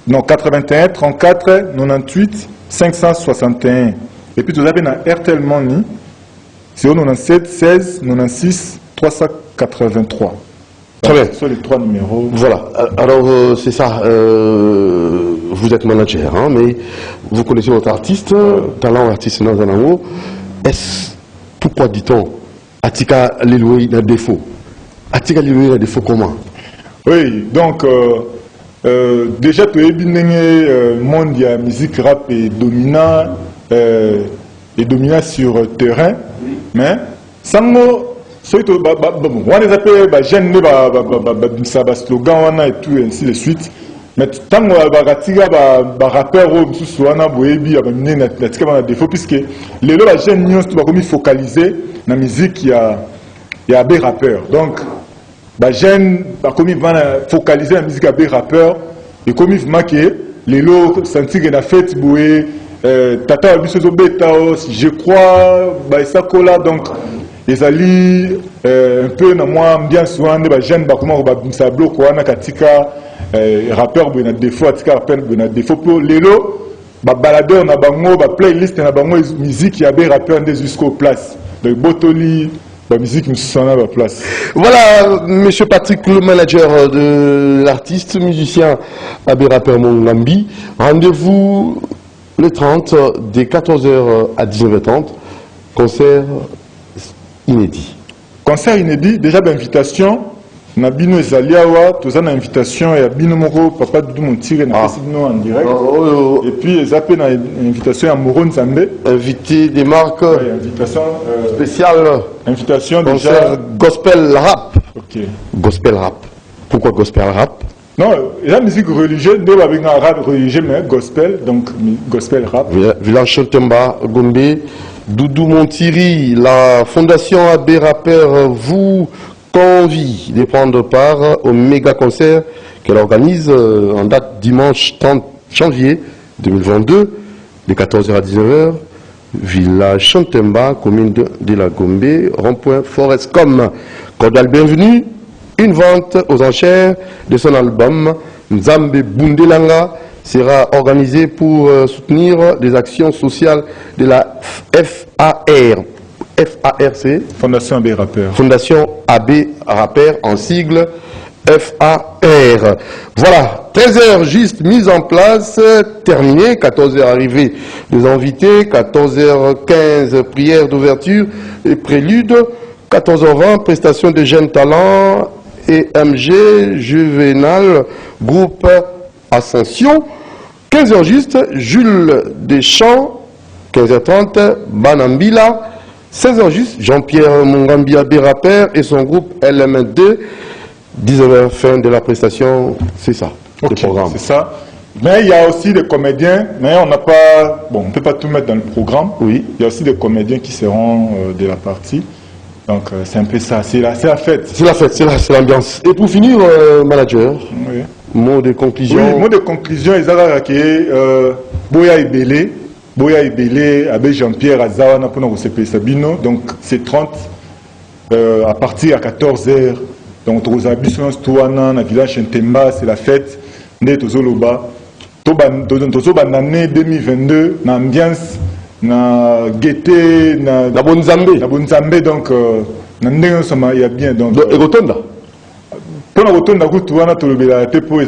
non 81 34 98 561 et puis tout ça dans Airtel Money 097 16 96 383. Très bien. Ce sont les 3 numéros. Voilà. Alors c'est ça. Vous êtes manager, hein, mais vous connaissez votre artiste, talent artiste dans un haut. Est-ce pourquoi dit-on Atika Leloué a défaut? Atika Leloué a défaut comment? Oui, donc déjà tu es bien le monde de la musique rap est dominant sur terrain, mais sans mot, on les appelle jeunes, ba slogan et tout ainsi de suite. Mais tant que rappeur ou soana boebi abamine na tika na défaut puisque les jeunes nyons tu vas comme focaliser na musique il y a des rappeurs. Donc les jeunes comme ils vont focaliser la musique à des rappeurs et comme ils marquent les lots sentir que la fête boé tata bisozo beta je crois ça cola donc les alliés un peu na moi bien souvent des jeunes comment ça bloque wana katika rappeur bon défaut atika rappeur bon défaut pour lelo ba baladeur na bango ba playlist na bango musique ya be rappeur des jusqu'au place donc botoli la musique nous s'en a la place. Voilà, monsieur Patrick, le manager de l'artiste musicien Abbé Rappeur Mongambi. Rendez-vous le 30 dès 14h à 19h30, concert inédit. Concert inédit, déjà d'invitation. Nabino Zaliawa, tous en invitation et Abino Moro, papa Doudou Montire, en direct. Et puis, ils appellent une invitation à Moro Nzambe. Invité des marques invitation spéciale. Invitation déjà. Gospel rap. Ok. Gospel rap. Pourquoi gospel rap? Non, la musique religieuse, nous avons un rap religieux, mais gospel, donc gospel rap. Village Chantemba, Gombe, Doudou Montiri, la Fondation Abbé Rappeur vous convie de prendre part au méga concert qu'elle organise en date dimanche 30 janvier 2022 de 14h à 19h, village Chantemba, commune de la Gombe, rond-point Forestcom. Cordial bienvenue, une vente aux enchères de son album Nzambe Bundelanga sera organisée pour soutenir les actions sociales de la FAR. FARC, Fondation Abbé Rappeur. Fondation Abbé Rappeur en sigle FAR. Voilà, 13h juste mise en place, terminé, 14h arrivée des invités, 14h15 prière d'ouverture et prélude, 14h20 prestation de jeunes talents et MG Juvenal, groupe Ascension, 15h juste, Jules Deschamps, 15h30, Banambila, 16h juste, Jean-Pierre Mongambi Abbé rappeur et son groupe LM2. 19h, fin de la prestation, c'est ça, le programme. C'est ça. Mais il y a aussi des comédiens, mais on n'a pas, bon, on ne peut pas tout mettre dans le programme. Oui. Il y a aussi des comédiens qui seront de la partie. Donc c'est un peu ça, c'est la fête. C'est la fête, c'est l'ambiance. Et pour finir, manager, oui. Mot de conclusion. Oui, mot de conclusion, ils ont raqué Boya Ebele, Abbé Jean-Pierre Azawana pour nous Sabino. Donc c'est 30 à partir à 14h. Donc on a vu sur Touana, dans le village Ntemba, c'est la fête. Né Tozoloba. Tozoba l'année 2022, dans l'ambiance, dans la gaieté, dans la bonne Zambé. La bonne Zambé, donc il y a bien. Donc, et Rotonda. Pour la Rotonda, tout le monde a été pour les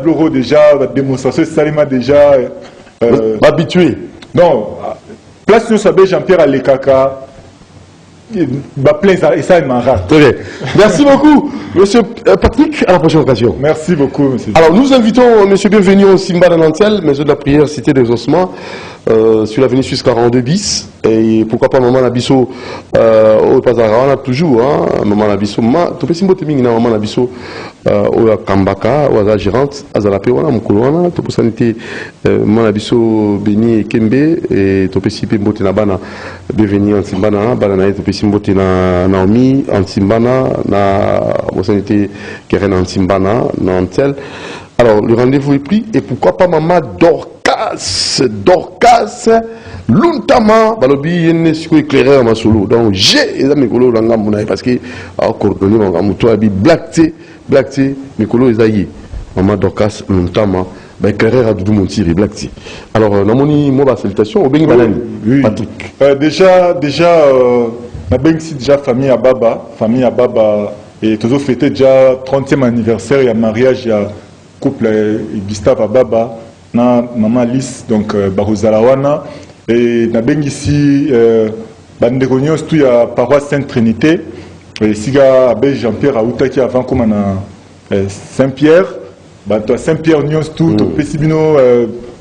bureaux déjà, la démonstration, Salima déjà. Habitué. Non, place sur Sabé Jean-Pierre Alekaka. Et ça, il m'a rare. Très bien. Merci beaucoup, monsieur Patrick. À la prochaine occasion. Merci beaucoup, monsieur. Alors, nous invitons monsieur bienvenu au Simba de Nantel, maison de la prière, cité des ossements, sur l'avenue Suisse 42 bis. Et pourquoi pas Maman Nabisso au Pazara, on a toujours, hein, Maman Nabisso, tout petit mot teming, Maman Nabisso au Kambaka, au Aza Gérante, Azalape, on a Moukoulouana, tout pour sanité, Maman Nabisso Béni et Kembe, et tout petit mot Tenabana, bienvenue en Simbana, Banana, tout petit mot Naomi, en Simbana, na sanité Keren en Simbana, Nantel. Alors, le rendez-vous est pris, et pourquoi pas Maman Dorcas, Luntama, Balobi, Yenne, Siko éclairé en solo. Donc, j'ai les amis Mikolo, Langamounaï, parce que, à coordonner, Langamouto, Black T, Mikolo, Ezaïe, Maman Dorcas, Luntama, éclairé à Doudou Montiri, Black T. Alors, Namoni, moi, salutation, au Bengi Banani, Patrick. Déjà, la Bengi, déjà, famille à Baba, et toujours fêté déjà 30e anniversaire, il y a mariage, il y a couple Gustave Ababa, na maman Alice, donc Barozalawana, et na ici Bandegonios, tout il y a paroisse Sainte Trinité, et Siga Abbé Jean-Pierre Aoutaki avant comme Saint-Pierre, Saint-Pierre Nios tout, Pessibino,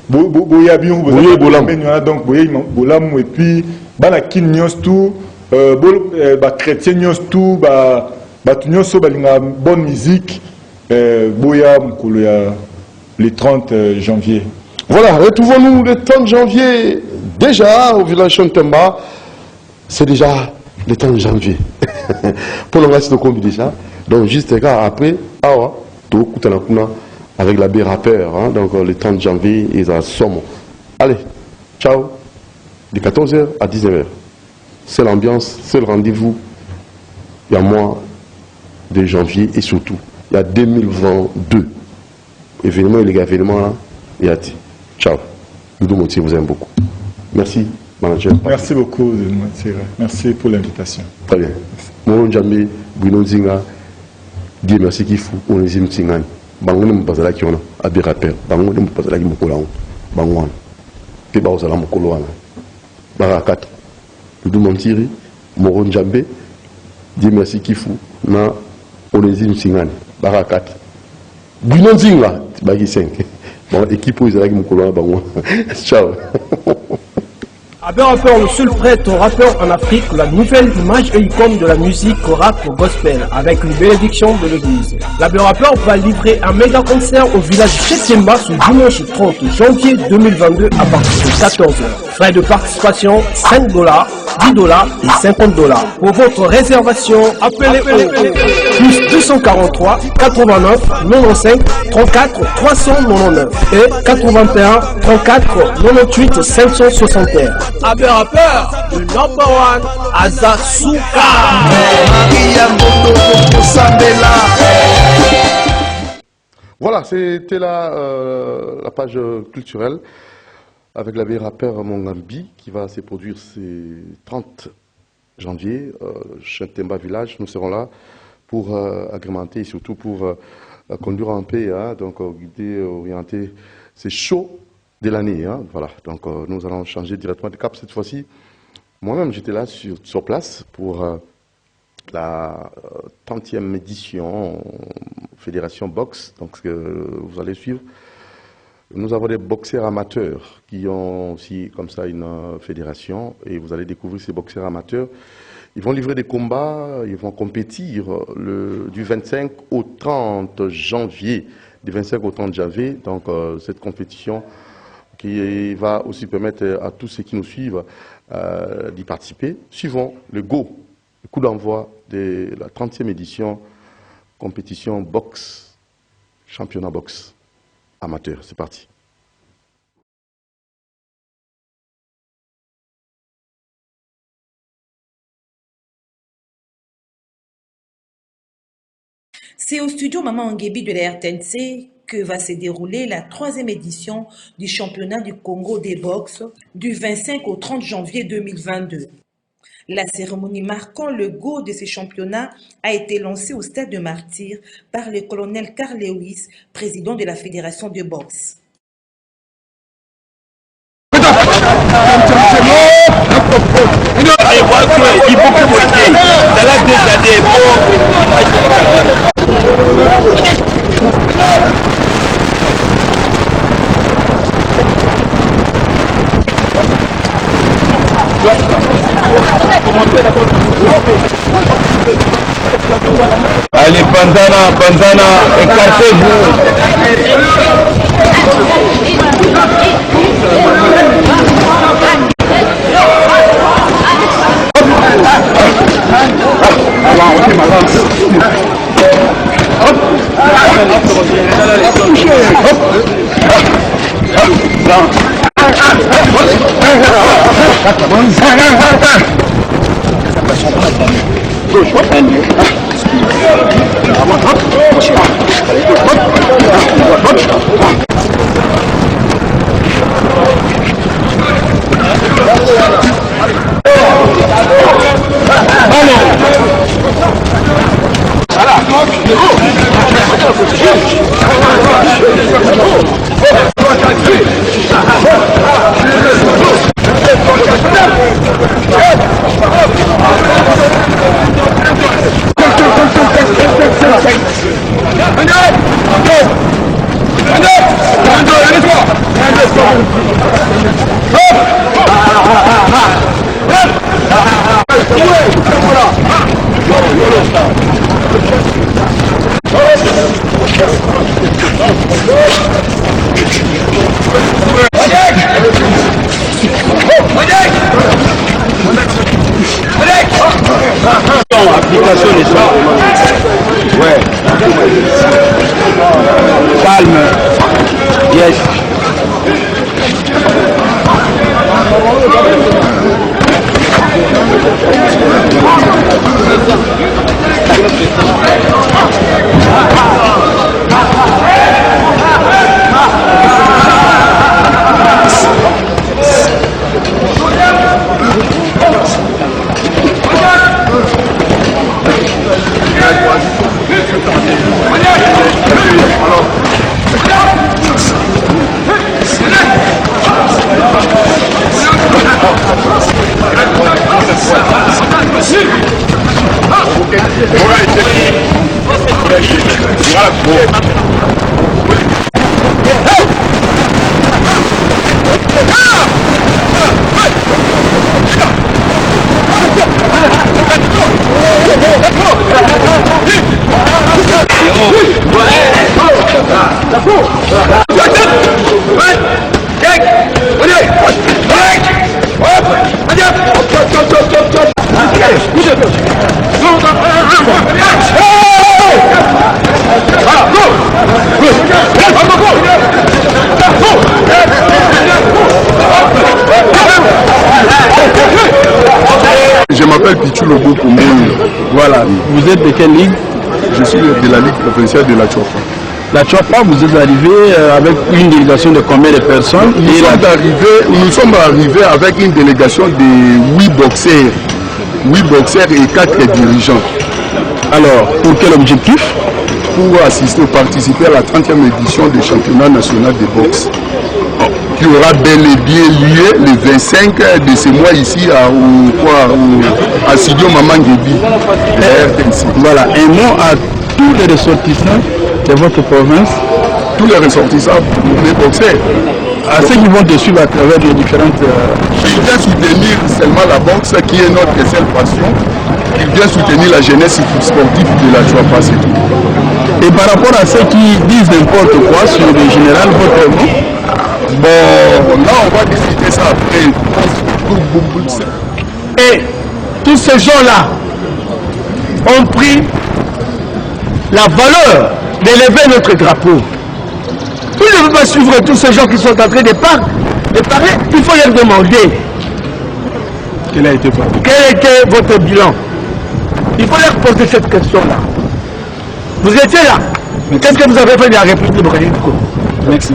Boya Bion, donc Boya Bolam, et puis Banakin Nios tout, chrétien Nios tout, Batunios, bonne musique. Boya Mkoulouya, le 30 janvier. Voilà, retrouvons-nous le 30 janvier, déjà au village Chantemba. C'est déjà le 30 janvier. Pour le reste de combi déjà. Donc, juste après, avec la B rappeur, hein, donc le 30 janvier, ils ont somme. Allez, ciao. De 14h à 19h. C'est l'ambiance, c'est le rendez-vous. Il y a mois de janvier et surtout. Il y a 2022 événements et les événements là, il y a dit. Ciao. Doudou Moutier vous aime beaucoup. Merci, manager. Merci beaucoup, merci pour l'invitation. Très bien. Mon Djambi, Bruno Zinga, Dieu merci qu'il faut, on les aime Tingani. Bango ne m'pazala qui on a, Abi rappel. Bango ne m'pazala qui m'kola on. Bango on. Puis bah osala m'kolo on. Barakat. Doudou Montiri, Moron Djambi, Dieu merci qu'il faut, na Onésime Singani, Barakat. Bruno Zinga, Bagi 5. Bon, équipe où ils allaient me coller, ciao. Abbé Rappeur, le seul prêtre rappeur en Afrique, la nouvelle image et icône de la musique rap gospel, avec une bénédiction de l'église. L'Abbé Rappeur va livrer un méga concert au village Chetemba ce dimanche 30 janvier 2022 à partir de 14h. Frais de participation, $5, $10 et $50. Pour votre réservation, appelez au plus 243 89 95 34 399 et 81 34 98 561. Abbé Rappeur, le number one, Azasuka. Voilà, c'était la page culturelle avec l'abbé rappeur Mongambi qui va se produire ce 30 janvier, Chantemba Village. Nous serons là pour agrémenter et surtout pour conduire en paix, hein, donc guider, orienter ces shows de l'année. Hein, voilà, donc nous allons changer directement de cap cette fois-ci. Moi-même, j'étais là sur place pour la 30e édition Fédération Boxe, donc que vous allez suivre Nous avons des boxeurs amateurs qui ont aussi comme ça une fédération et vous allez découvrir ces boxeurs amateurs. Ils vont livrer des combats, ils vont compétir du 25 au 30 janvier. Du 25 au 30 janvier, donc cette compétition qui va aussi permettre à tous ceux qui nous suivent d'y participer. Suivons le coup d'envoi de la 30e édition compétition boxe, championnat boxe amateur. C'est parti. C'est au studio Maman Anguebi de la RTNC que va se dérouler la 3e édition du championnat du Congo des boxe du 25 au 30 janvier 2022. La cérémonie marquant le go de ces championnats a été lancée au stade de Martyr par le colonel Carl Lewis, président de la fédération de boxe. Allez, Bandana, écartez-vous. Application des soins. Ouais. Calme. Yes. Je m'appelle Pichu Lobo Koumou. Voilà. Vous êtes de quelle ligue? Je suis de la ligue provinciale de la Tchofa. La Tchofa, vous êtes arrivé avec une délégation de combien de personnes? Nous sommes arrivés avec une délégation de 8 boxeurs. 8 boxeurs et 4 dirigeants. Alors, pour quel objectif? Pour assister, participer à la 30e édition du championnat national de boxe, qui aura bel et bien lieu le 25 de ce mois ici à Studio Maman Anguebi. Voilà, un mot à tous les ressortissants de votre province tous les ressortissants, les boxeurs. À ceux qui vont te suivre à travers les différentes... Qui vient soutenir seulement la boxe, qui est notre seule passion, qui vient soutenir la jeunesse sportive de la Joie Passe et tout. Et par rapport à ceux qui disent n'importe quoi sur le général, votre nom, bon, là on va discuter ça après. Et tous ces gens-là ont pris la valeur d'élever notre drapeau. Vous ne pouvez pas suivre tous ces gens qui sont en train de parler. Il faut leur demander quel a été fait? quel était votre bilan. Il faut leur poser cette question-là. Vous étiez là. Qu'est-ce que vous avez fait de la République démocratique du Congo? Merci.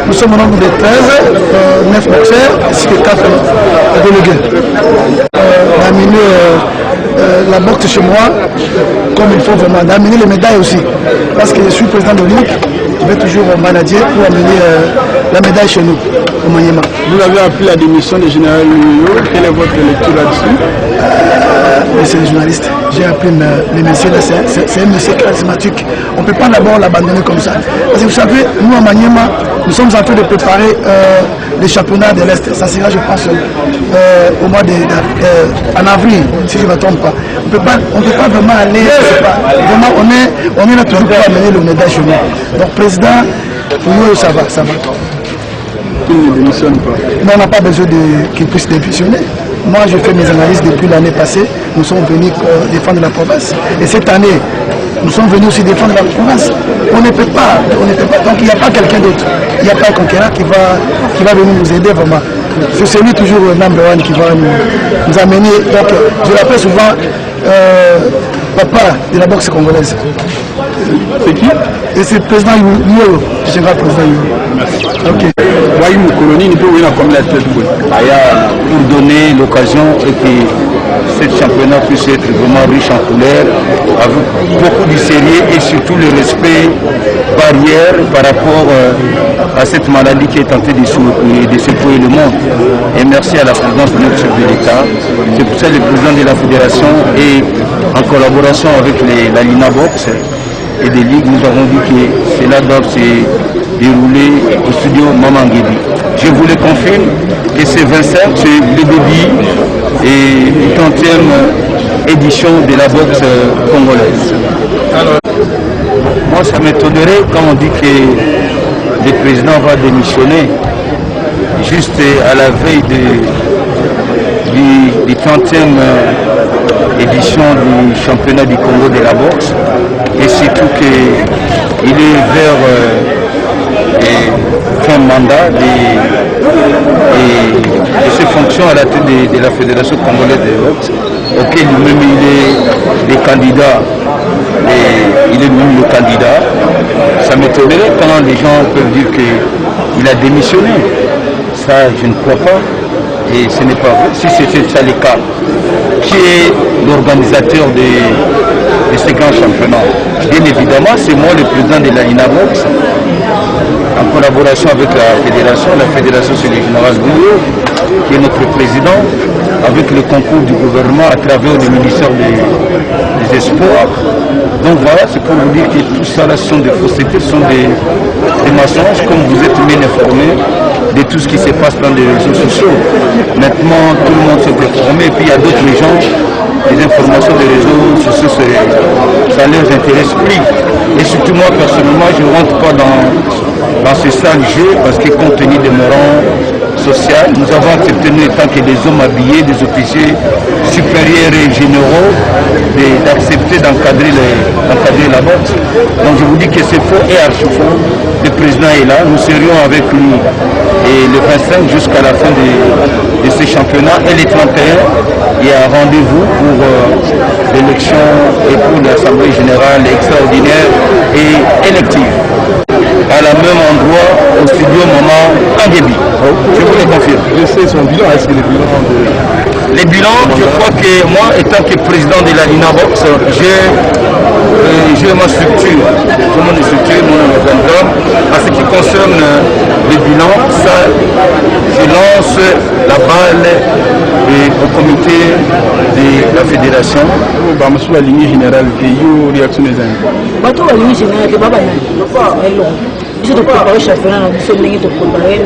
Nous sommes au nombre de 13, 9 boxeurs, ainsi que 4 délégués. On a amené la boxe chez moi, comme il faut vraiment. On a amené les médailles aussi, parce que je suis président de l'Unique, je vais toujours manager pour amener la médaille chez nous, au Maniema. Vous avez appris la démission du général Luyo. Quelle est votre lecture là-dessus? C'est le journaliste. J'ai appris le monsieur, c'est un monsieur charismatique. On ne peut pas d'abord l'abandonner comme ça. Parce que vous savez, nous à Maniema, nous sommes en train de préparer les championnats de l'Est. Ça sera, je pense, au mois en avril, si je ne me trompe pas. On ne peut pas vraiment aller, vraiment, on est là toujours pour amener le médaille chez nous. Donc, président, nous, ça va. Il ne démissionne pas. Mais on n'a pas besoin qu'il puisse démissionner. Moi, je fais mes analyses depuis l'année passée. Nous sommes venus défendre la province. Et cette année, nous sommes venus aussi défendre la province. On ne peut pas. Donc, il n'y a pas quelqu'un d'autre. Il n'y a pas un conquérant qui va venir nous aider vraiment. C'est celui toujours number one qui va nous amener. Donc, je l'appelle souvent papa de la boxe congolaise. C'est qui? Et c'est le président Yoro, le général président Yoro. Merci. Ok. Voyez une colonie, il peut ouvrir comme la tête. Pour donner l'occasion et que ce championnat puisse être vraiment riche en couleurs, avec beaucoup de sérieux et surtout le respect barrière par rapport à cette maladie qui est tentée de secouer le monde. Et merci à la présidence de notre chef de l'État. C'est pour ça que le président de la fédération et en collaboration avec la Lina Box et des ligues, nous avons dit que cela doit se dérouler au studio Maman Nguébi. Je vous le confirme que c'est 25, c'est le début et 30e édition de la boxe congolaise. Alors, moi ça m'étonnerait quand on dit que le président va démissionner juste à la veille du 30e édition du championnat du Congo de la boxe, et surtout qu'il est vers fin mandat de ses fonctions à la tête de la Fédération congolaise de boxe, auquel lui-même il est le candidat. Et il est même le candidat. Ça m'étonnerait quand les gens peuvent dire qu'il a démissionné. Ça, je ne crois pas. Et ce n'est pas vrai. Si c'était ça le cas, qui est l'organisateur de ces grands championnats? Bien évidemment, c'est moi le président de la INABOX, en collaboration avec la fédération c'est le général Bouillot, qui est notre président, avec le concours du gouvernement à travers le ministère des Espoirs. Donc voilà, c'est pour vous dire que tout ça là, ce sont des faussetés, ce sont des mensonges, comme vous êtes bien informés de tout ce qui se passe dans les réseaux sociaux. Maintenant, tout le monde s'est informé, et puis il y a d'autres gens, les informations des réseaux sociaux, ça ne les intéresse plus. Et surtout moi, personnellement, je ne rentre pas dans ce sale jeu, parce que compte tenu de mes rangs sociaux, nous avons accepté, nous étant que des hommes habillés, des officiers supérieurs et généraux, d'accepter d'encadrer la boxe. Donc je vous dis que c'est faux et archi faux. Le président est là, nous serions avec lui et le 25 jusqu'à la fin de ces championnats. Et les 31, il y a un rendez-vous pour l'élection et pour l'Assemblée générale extraordinaire et élective. À la même endroit, au studio Maman Nguébi. Je vous le confirme. Je sais son bilan, est-ce que le bilan Les bilans, je crois que moi, étant que président de la Lina Box, j'ai les jeux de structure, comment les structures, mon organigramme. En ce qui concerne les bilans, ça, je lance la balle au comité de la fédération. Sur la ligne générale, quelle réaction des amis? La ligne générale, c'est pas banal. Je te prépare le championnat, je te prépare les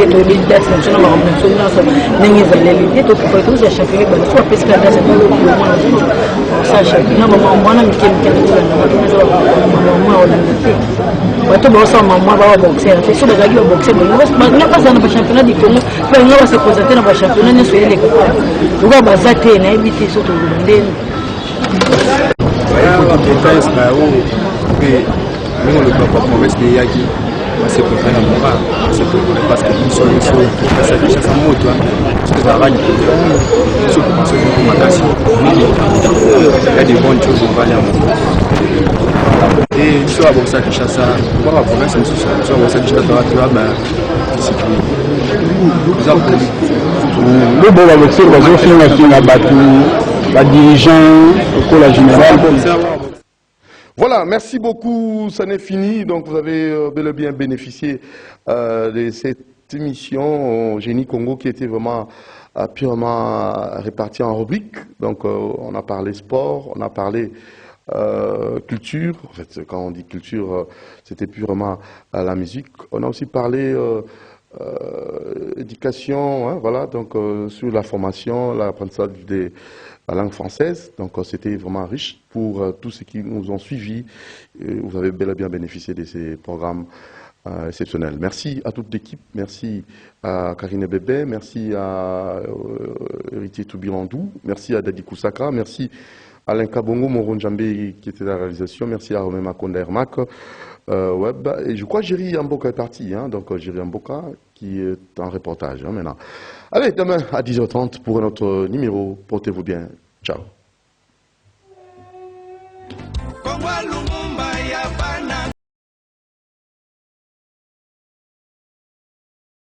dates nationales, je te prépare les dates de championnat, je te prépare les dates de ça championnat, moi na mikie bato baosala mamwa baba boxer te so bazalaki baboxer bolinga baza na bachampionnat du Congo balinga base présente na bachampionnat nyonso eleka lokola baza te nayebi te so toloba ndeni ndenge oloba papa mobesi de eyaki base préféré na moka base préféré parce que biso nyonso topesakishasa moto soki ezalaka lipoto biso kopense moko makasi ya de bonne chose ovali ya moko e biso abokisa kishasa kobaka province mosusu biso abokisa kishasa toa discipline eza le bon baboxer bazofingafinga bato badirigeant okola général. Voilà, merci beaucoup, ça n'est fini. Donc vous avez bel et bien bénéficié de cette émission Génie Congo qui était vraiment purement répartie en rubriques. Donc on a parlé sport, on a parlé culture. En fait, quand on dit culture, c'était purement la musique. On a aussi parlé éducation, hein, voilà, donc sur la formation, l'apprentissage de la langue française. Donc c'était vraiment riche pour tous ceux qui nous ont suivis. Vous avez bel et bien bénéficié de ces programmes exceptionnels. Merci à toute l'équipe, merci à Karine Bébé, merci à Héritier Toubilandou, merci à Dadi Koussaka, merci à Alain Kabongo, Moron Djambé qui était à la réalisation, merci à Romain Makonda Hermac. Web. Et je crois que Jerry Amboka est parti, hein, donc Jerry Amboka qui est en reportage hein, maintenant. Allez, demain à 10h30 pour un autre numéro. Portez-vous bien. Ciao.